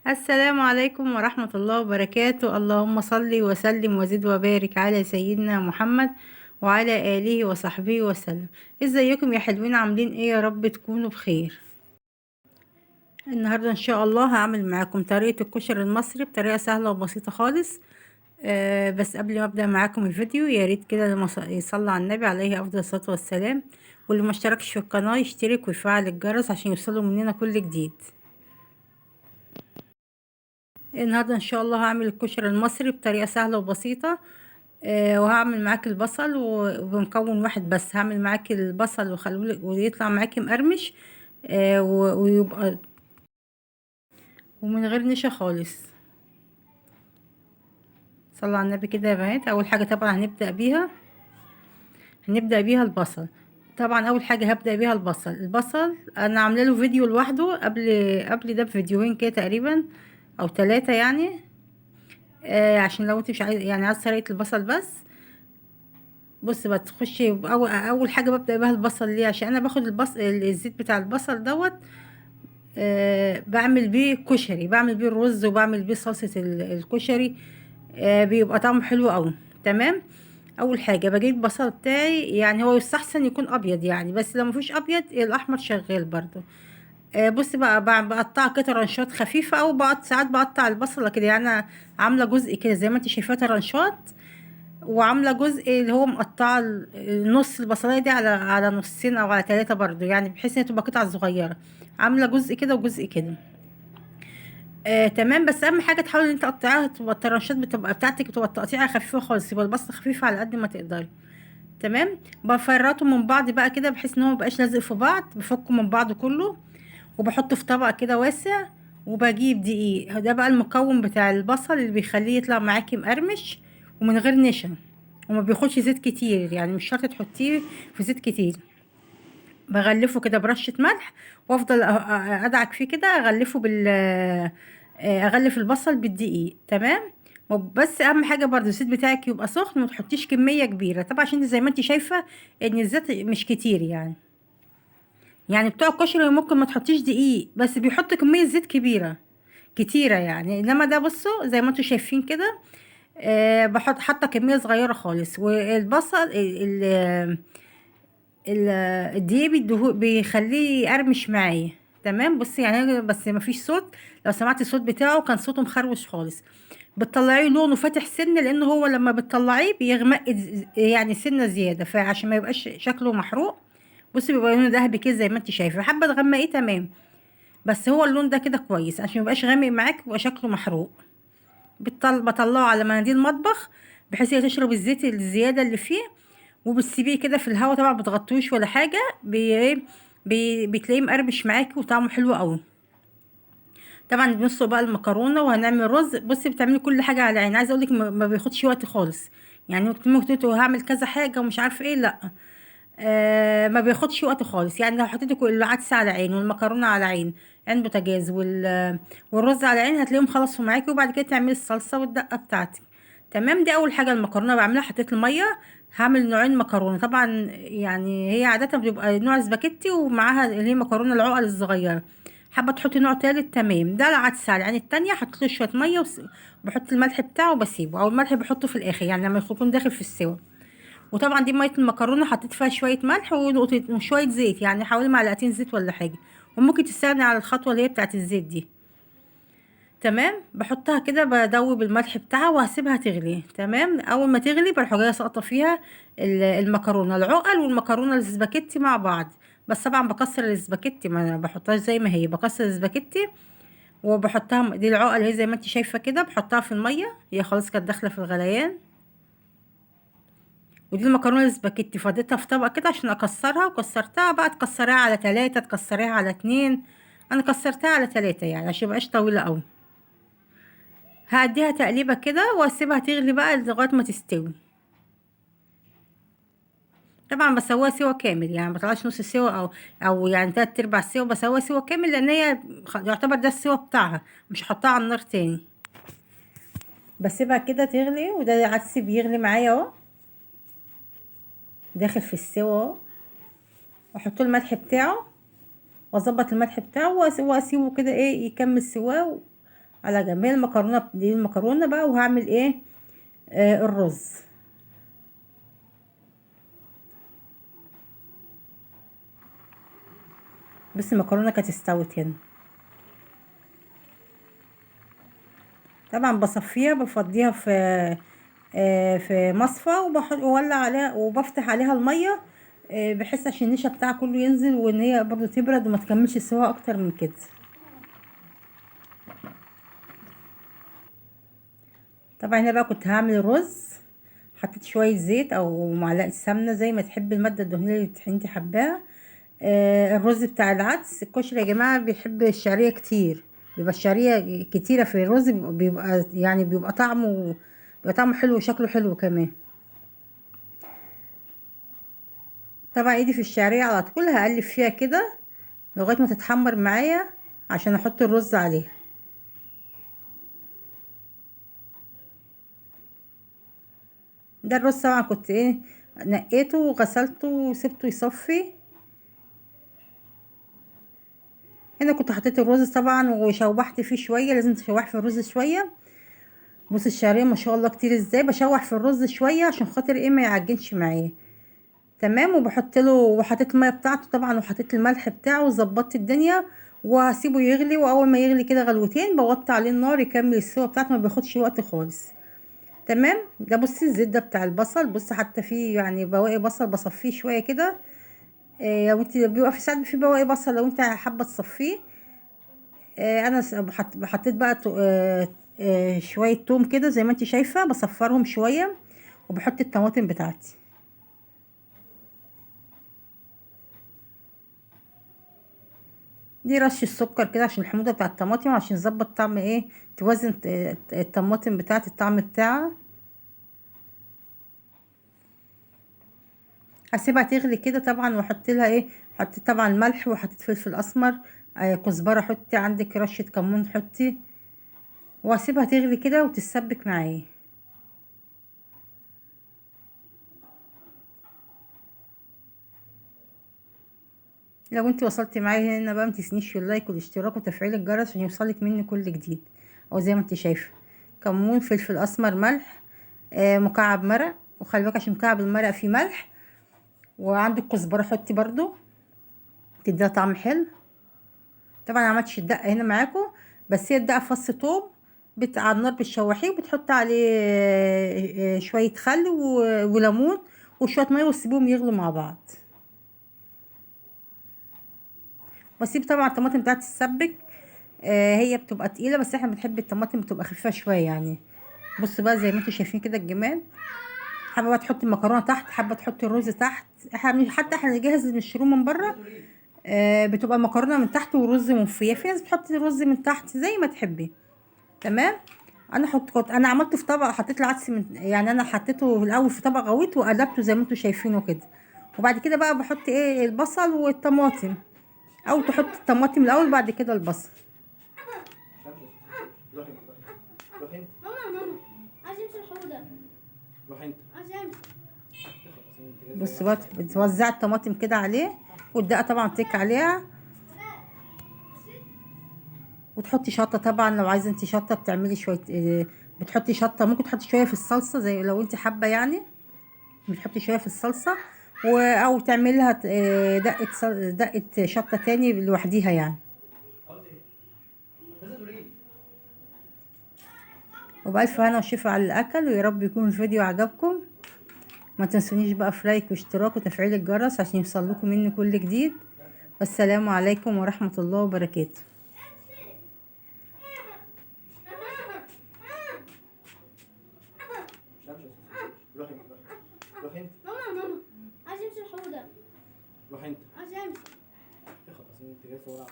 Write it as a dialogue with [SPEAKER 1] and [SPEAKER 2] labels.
[SPEAKER 1] السلام عليكم ورحمة الله وبركاته. اللهم صل وسلم وزد وبارك على سيدنا محمد وعلى آله وصحبه وسلم. ازيكم يا حلوين؟ عاملين ايه؟ يا رب تكونوا بخير. النهاردة ان شاء الله هعمل معاكم طريقة الكشري المصري بطريقة سهلة وبسيطة خالص. بس قبل ما ابدأ معاكم الفيديو يا ريت كده لما يصلي على النبي عليه افضل الصلاة والسلام، واللي ما اشتركش في القناة يشترك ويفعل الجرس عشان يوصلوا مننا كل جديد. النهارده ان شاء الله هعمل الكشري المصري بطريقه سهله وبسيطه. وهعمل معاكي البصل وبمكون واحد بس، هعمل معاكي البصل وخليه ويطلع معاكي مقرمش. ويبقى ومن غير نشا خالص. صلى على النبي كده يا بنات. اول حاجه طبعا هنبدا بيها البصل. طبعا اول حاجه هبدا بيها البصل انا عامله له فيديو لوحده قبل ده بفيديوهين كده تقريبا او 3 يعني. عشان لو انت مش عايز يعني عايز طريقه البصل بس. بص بقى تخشي اول حاجه ببدا بيها البصل ليه؟ عشان انا باخد الزيت بتاع البصل دوت. بعمل بيه كشري، بعمل بيه الرز وبعمل بيه صلصه الكشري. بيبقى طعمه حلو قوي. تمام. اول حاجه بجيب البصل بتاعي، يعني هو يستحسن يكون ابيض يعني، بس لو مفيش ابيض الاحمر شغال برضو. بص بقى بقطعها كده رنشات خفيفه، او ساعات بقطع البصله كده يعني. أنا عامله جزء كده زي ما انت شايفاه رنشات، وعامله جزء اللي هو مقطعه نص البصلايه دي على نصين او على 3 برضو، يعني بحيث ان هي تبقى قطع صغيره. عامله جزء كده وجزء كده. تمام. بس اهم حاجه تحاولي ان انت تقطعيها، تبقى الطرنشات بتبقى بتاعتك بتبقى تقطيعها خفيفه خالص، يبقى البصل خفيفه على قد ما تقدري. تمام. بفرطه من بعض بقى كده بحيث ان هو مبقاش لازق في بعض، بفكه من بعض كله وبحطه في طبق كده واسع. وبجيب دقيق، ده بقى المكون بتاع البصل اللي بيخليه يطلع معاكي مقرمش ومن غير نشا، وما بياخدش زيت كتير، يعني مش شرط تحطيه في زيت كتير. بغلفه كده برشة ملح، وافضل ادعك فيه كده، اغلفه اغلف البصل بالدقيق. تمام. بس اهم حاجه برضو الزيت بتاعك يبقى سخن، ما تحطيش كميه كبيره طبعا، عشان زي ما انت شايفه ان الزيت مش كتير يعني. يعني بتوع الكشري ممكن ما تحطيش دقيق، بس بيحط كميه زيت كتيره يعني. انما ده بصوا زي ما انتم شايفين كده. بحط حاطه كميه صغيره خالص. والبصل ال- الدقيق بيخليه يقرمش معايا. تمام. بصي يعني بس ما فيش صوت. لو سمعتي الصوت بتاعه كان صوته مخروش خالص. بتطلعيه لونه فاتح سن، لان هو لما بتطلعيه بيغمق يعني سنه زياده، فعشان ما يبقاش شكله محروق. بصي بيبقى لونه ذهبي كده زي ما انت شايفه. حابه تغمقيه تمام، بس هو اللون ده كده كويس عشان ما يبقاش غامق معاك ويبقى شكله محروق. بطلعه على مناديل مطبخ بحيث هي تشرب الزيت الزياده اللي فيه. وبتسيبيه كده في الهواء طبعا، بتغطوش ولا حاجه. بتلاقيه مقرمش معاكي وطعمه حلو قوي. طبعا بنسلق بقى المكرونه وهنعمل رز. بصي بتعملي كل حاجه على عين. عايزه اقولك ما بياخدش وقت خالص. يعني ممكن تقولي هعمل كذا حاجه ومش عارفه ايه، لا. ما بياخدش وقت خالص. يعني لو حطيتي كل العدس على عين والمكرونه على عين بوتاجاز والرز على عين، هتلاقيهم خلصوا معاكي. وبعد كده تعملي الصلصه والدقه بتاعتك. تمام. دي اول حاجه المكرونه بعملها، حطيت الميه. هعمل نوعين مكرونه طبعا. يعني هي عاده بتبقى نوع سباكيتي ومعاها اللي هي مكرونه العقل الصغيره. حابه تحطي نوع تالت تمام. ده العدس على العين التانية حطيت له شويه ميه وبحط الملح بتاعه وبسيبه، او الملح بحطه في الاخر يعني لما يكون داخل في السوا. وطبعا دي ميه المكرونه حطيت فيها شويه ملح وشويه زيت، يعني حوالي معلقتين زيت ولا حاجه. وممكن تستغني على الخطوه اللي هي بتاعت الزيت دي. تمام. بحطها كده بدوب الملح بتاعها وهسيبها تغلي. تمام. اول ما تغلي بروح جايه ساقطه فيها المكرونه العقل والمكرونه السباكيتي مع بعض. بس طبعا بكسر السباكيتي، ما بحطهاش زي ما هي، بكسر السباكيتي وبحطها. دي العقل هي زي ما انت شايفه كده، بحطها في الميه، هي خلاص كانت داخله في الغليان. ودي المكرونه السباكيتي فضيتها في طبق كده عشان اكسرها، وكسرتها بقى تكسريها على 3، تكسريها على 2. انا كسرتها على 3 يعني عشان مبقاش طويله قوي. هاديها تقليبه كده واسيبها تغلي بقى لغايه ما تستوي. طبعا بسويها سوا كامل، يعني ما بطلعش نص سوا او يعني 3/4 سوا، بسويها سوا كامل لان هي يعتبر ده السوا بتاعها. مش هحطها على النار تاني. بسيبها كده تغلي، وده العدس بيغلي معايا اهو، داخل في السوا اهو. واحط له الملح بتاعه، واظبط الملح بتاعه واسيبه كده ايه يكمل سواه. على جنب. هي المكرونه دي المكرونه بقى، وهعمل ايه؟ الرز. بس المكرونه كانت استوت هنا. طبعا بصفيها، بفضيها في مصفى، وولع عليها وبفتح عليها الميه، بحيث عشان النشا بتاعها كله ينزل، وان هي برضو تبرد وما تكملش سوا اكتر من كده. طبعا هنا بقى كنت هعمل الرز. حطيت شويه زيت او معلقه سمنه زي ما تحب الماده الدهنيه اللي انت حباها. الرز بتاع العدس الكشري يا جماعه بيحب الشعريه كتير. بيبقى الشعريه كتيره في الرز، بيبقى يعني بيبقى طعمه حلو وشكله حلو كمان. طبعا ايدي في الشعريه على طول هقلب فيها كده لغايه ما تتحمر معايا عشان احط الرز عليها. ده الرز طبعا كنت نقيته وغسلته وسبته يصفي. هنا كنت حطيت الرز طبعا وشوحت فيه شويه، لازم تشوح في الرز شويه. بص الشعريه ما شاء الله كتير ازاي، بشوح في الرز شويه عشان خاطر ما يعجنش معايا. تمام. وحطيت الميه بتاعته طبعا، وحطيت الملح بتاعه وظبطت الدنيا. وهسيبه يغلي، واول ما يغلي كده غلوتين بوطي عليه النار يكمل السوا بتاعته، ما بياخدش وقت خالص. تمام. ده بصي الزيت ده بتاع البصل، بص حتى فيه يعني بواقي بصل بصفيه شويه كده. لو انت بيبقى في ساعات في بواقي بصل لو انت حابه تصفيه. انا حطيت بقى شويه توم كده زي ما انت شايفه، بصفرهم شويه. وبحط الطماطم بتاعتي. دي رش السكر كده عشان الحموضه بتاع الطماطم، عشان تظبط طعم توازن الطماطم بتاعت الطعم بتاعها. هسيبها تغلي كده طبعا، واحط لها حطيت طبعا ملح، وحطيت فلفل اسمر. كزبره حطي، عندك رشه كمون حطي. وهسيبها تغلي كده وتتسبك معايا. لو انت وصلتي معايا هنا بقى، متنسيش اللايك والاشتراك وتفعيل الجرس عشان يوصلك مني كل جديد. او زي ما انت شايفه، كمون، فلفل اسمر، ملح، مكعب مرق. وخلي بالك عشان مكعب المرق فيه ملح. وعندك كزبره حطي برضو، تديها طعم حلو. طبعا انا عملتش الدقه هنا معاكم، بس هي الدقه فص توم. على النار بتشوحيه، وبتحط عليه شويه خل وليمون وشويه ميه، وتسيبهم يغلوا مع بعض. واسيب طبعا الطماطم بتاعتي تتسبك. هي بتبقى تقيله، بس احنا بنحب الطماطم بتبقى خفيفه شويه يعني. بص بقى زي ما انتم شايفين كده الجمال. حابه بقى تحطي المكرونه تحت، حابه تحطي الرز تحت. حتى احنا نجهز المشروم من بره. بتبقى المكرونه من تحت والرز من فوق، في ناس بتحط الرز من تحت زي ما تحبي. تمام. انا عملته في طبق، حطيت العدس يعني انا حطيته الاول في طبق غويط وقلبته زي ما انتم شايفينه كده. وبعد كده بقى بحط البصل والطماطم. او تحط الطماطم الاول بعد كده البصل.
[SPEAKER 2] روحي روحي انت. ماما عايز امشي الحوضه. روحي انت عايز امشي.
[SPEAKER 1] بص بقى بتوزع الطماطم كده عليه، والدقه طبعا تك عليها. وتحطي شطه طبعا لو عايزه انت شطه بتعملي شويه بتحطي شطه، ممكن تحطي شويه في الصلصه زي لو انت حابه يعني. بتحطي شويه في الصلصه. او تعملي لها دقه شطه تاني لوحديها يعني. وبألف هنا وشفا على الأكل، ويا رب يكون الفيديو عجبكم. ما تنسونيش بقى في لايك واشتراك وتفعيل الجرس عشان يوصلكم مني كل جديد. والسلام عليكم ورحمة الله وبركاته.
[SPEAKER 2] روحي روحي انت. ماما عايز امشي الحوضه. روحي انت عايز امشي. خلاص انت جاي صور على